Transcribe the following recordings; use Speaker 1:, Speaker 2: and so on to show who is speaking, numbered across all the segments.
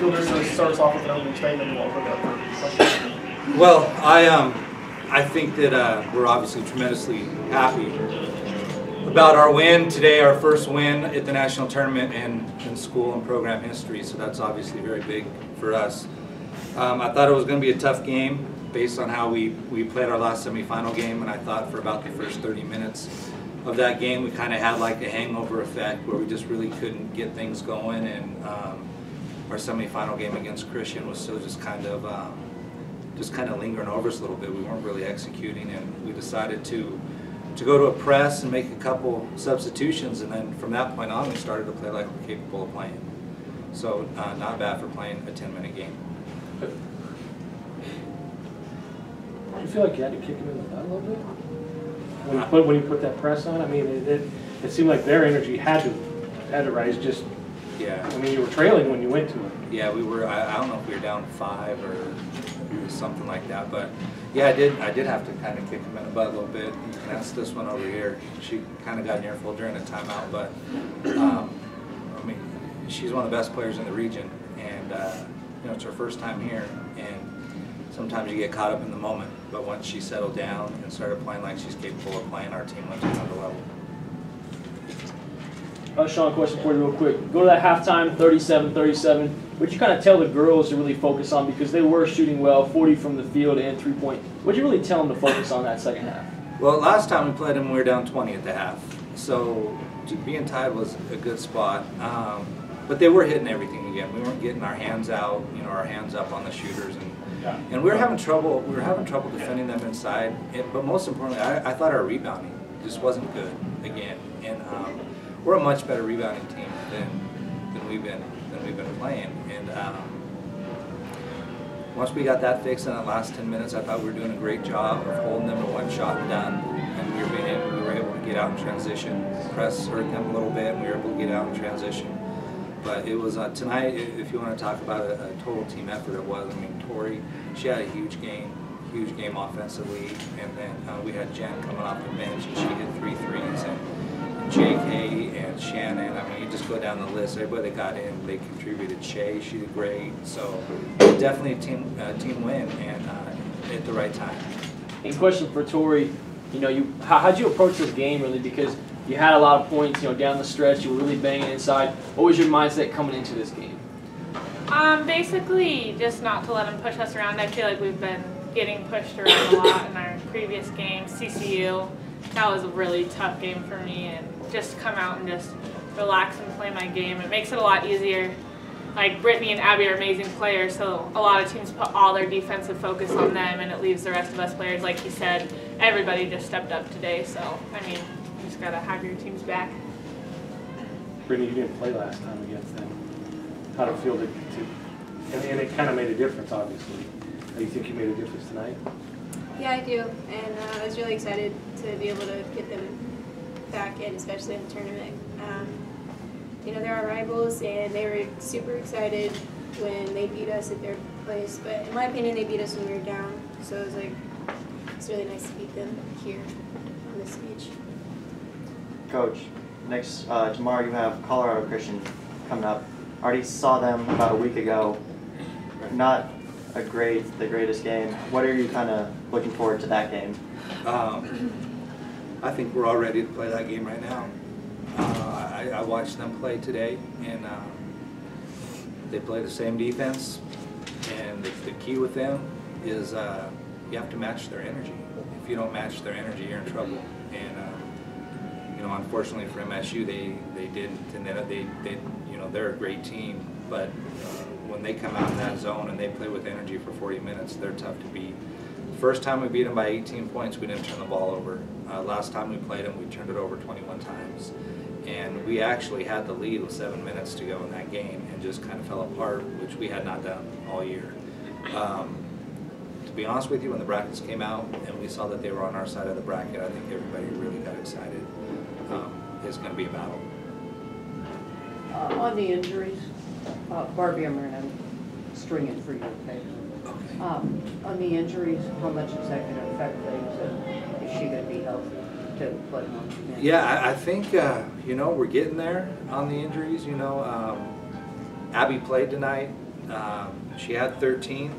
Speaker 1: fielders to start us off with an opening statement, and we'll open it up for questions.
Speaker 2: Well, I think that we're obviously tremendously happy about our win today, our first win at the national tournament in school and program history. So that's obviously very big for us. I thought it was going to be a tough game based on how we played our last semifinal game, and I thought for about the first 30 minutes of that game we kind of had like a hangover effect where we just really couldn't get things going, and our semifinal game against Christian was still just kind of lingering over us a little bit. We weren't really executing, and we decided to go to a press and make a couple substitutions, and then from that point on we started to play like we're capable of playing. So not bad for playing a 10-minute game.
Speaker 1: Do you feel like you had to kick him in the butt a little bit? When you put that press on, I mean, it seemed like their energy had to rise. Just
Speaker 2: yeah.
Speaker 1: I mean, you were trailing when you went to it.
Speaker 2: Yeah, we were. I don't know if we were down 5 or something like that, but yeah, I did have to kind of kick him in the butt a little bit. You can ask this one over here. She kind of got an earful during the timeout, but I mean, she's one of the best players in the region, and you know, it's her first time here, and sometimes you get caught up in the moment, but once she settled down and started playing like she's capable of playing, our team went to another level.
Speaker 3: Shawn, question for you real quick. Go to that halftime, 37-37. What'd you kind of tell the girls to really focus on, because they were shooting well, 40 from the field and 3-point. What'd you really tell them to focus on that second half?
Speaker 2: Well, last time we played them, we were down 20 at the half, so being tied was a good spot. But they were hitting everything again. We weren't getting our hands out, you know, our hands up on the shooters, and we were having trouble. We were having trouble defending them inside. But most importantly, I thought our rebounding just wasn't good again. And we're a much better rebounding team than we've been playing. And once we got that fixed in the last 10 minutes, I thought we were doing a great job of holding them to one shot and done. And we were able to get out in transition. Press hurt them a little bit, and we were able to get out in transition. But it was tonight, if you want to talk about a total team effort, it was. I mean, Tori, she had a huge game offensively, and then we had Jen coming off the bench, and she hit 3 threes, and JK and Shannon. I mean, you just go down the list. Everybody that got in, they contributed. Shay, she did great. So definitely a team win, and at the right time.
Speaker 3: And question for Tori, you know, how'd you approach this game really? Because you had a lot of points, you know, down the stretch. You were really banging inside. What was your mindset coming into this game?
Speaker 4: Basically, just not to let them push us around. I feel like we've been getting pushed around a lot in our previous games. CCU, that was a really tough game for me, and just come out and just relax and play my game. It makes it a lot easier. Like, Brittany and Abby are amazing players, so a lot of teams put all their defensive focus on them, and it leaves the rest of us players, like you said, everybody just stepped up today. So, I mean, you just got to have your teams back.
Speaker 1: Brittany, you didn't play last time against them. How did it feel and it kind of made a difference, obviously. Do you think you made a difference tonight?
Speaker 5: Yeah, I do, and I was really excited to be able to get them back in, especially in the tournament. You know, they're our rivals, and they were super excited when they beat us at their place. But in my opinion, they beat us when we were down, so it was like, it's really nice to beat them here on this stage.
Speaker 6: Coach, next tomorrow you have Colorado Christian coming up. Already saw them about a week ago. Not the greatest game. What are you kind of looking forward to that game?
Speaker 2: I think we're all ready to play that game right now. I watched them play today, and they play the same defense, and the key with them is you have to match their energy. If you don't match their energy, you're in trouble. And you know, unfortunately for MSU, they didn't, and they you know, they're a great team, but when they come out in that zone and they play with energy for 40 minutes, they're tough to beat. First time we beat them by 18 points, we didn't turn the ball over. Last time we played them, we turned it over 21 times. And we actually had the lead with 7 minutes to go in that game and just kind of fell apart, which we had not done all year. To be honest with you, when the brackets came out and we saw that they were on our side of the bracket, I think everybody really got excited. It's going to be a battle.
Speaker 7: On the injuries, Barbie, I'm going to string it for you, okay?
Speaker 2: Okay.
Speaker 7: On the injuries, how much is that going to affect things, and is she going to be healthy to play on?
Speaker 2: Yeah, I think, you know, we're getting there on the injuries. You know, Abby played tonight. She had 13.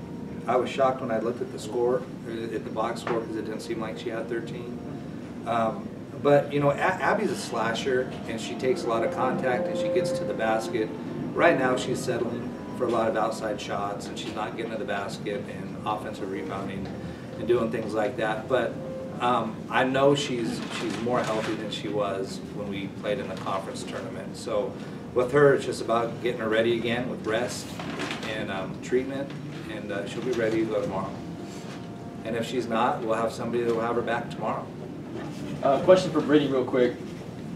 Speaker 2: I was shocked when I looked at the score, at the box score, because it didn't seem like she had 13. But, you know, Abby's a slasher, and she takes a lot of contact, and she gets to the basket. Right now, she's settling for a lot of outside shots, and she's not getting to the basket and offensive rebounding and doing things like that. But I know she's more healthy than she was when we played in the conference tournament. So with her, it's just about getting her ready again with rest and treatment, and she'll be ready to go tomorrow. And if she's not, we'll have somebody that will have her back tomorrow.
Speaker 3: Question for Brittany real quick.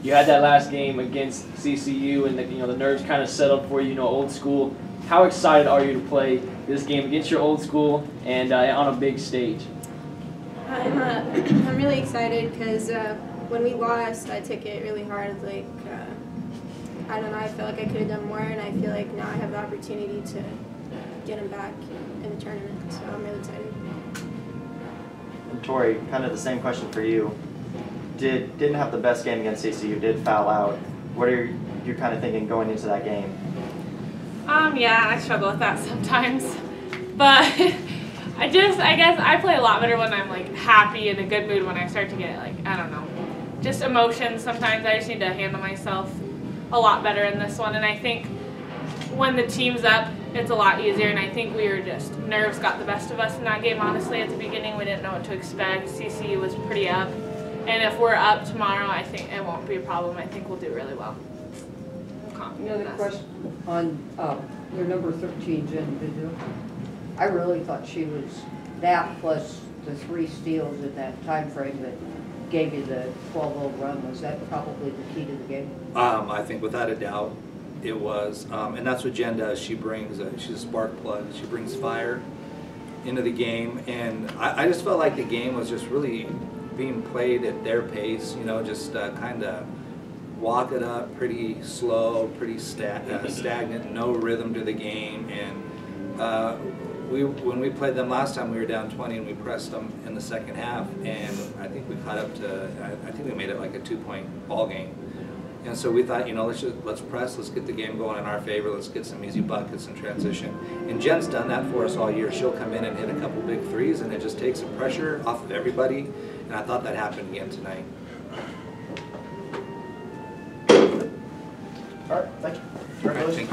Speaker 3: You had that last game against CSU, and the nerves kind of settled for you, old school. How excited are you to play this game against your old school and on a big stage?
Speaker 5: I'm really excited because when we lost, I took it really hard. Like, I don't know, I felt like I could have done more, and I feel like now I have the opportunity to get him back in the tournament, so I'm really excited.
Speaker 6: And Tori, kind of the same question for you. Didn't have the best game against CSU, did foul out. What are you kind of thinking going into that game?
Speaker 4: Yeah, I struggle with that sometimes, but I guess I play a lot better when I'm like happy in a good mood. When I start to get like, I don't know, just emotions. Sometimes I just need to handle myself a lot better in this one, and I think when the team's up, it's a lot easier. And I think we were just nerves got the best of us in that game. Honestly, at the beginning, we didn't know what to expect. CCU was pretty up. And if we're up tomorrow, I think it won't be a problem. I think we'll do really well. I'm confident in
Speaker 7: Another
Speaker 4: us.
Speaker 7: question on your number 13, Jen Vidal. I really thought she was that plus the 3 steals in that time frame that gave you the 12-0 run. Was that probably the key to the game?
Speaker 2: I think without a doubt it was. And that's what Jen does. She brings, she's a spark plug. She brings fire into the game. And I just felt like the game was just really being played at their pace, just kind of walk it up pretty slow, pretty stagnant, no rhythm to the game. And when we played them last time, we were down 20 and we pressed them in the second half, and I think we caught up to, I think we made it like a 2-point ball game. And so we thought, let's press, let's get the game going in our favor, let's get some easy buckets in transition. And Jen's done that for us all year. She'll come in and hit a couple big threes, and it just takes some pressure off of everybody. And I thought that happened again tonight.
Speaker 6: All right, thank you.
Speaker 2: All right, thank you.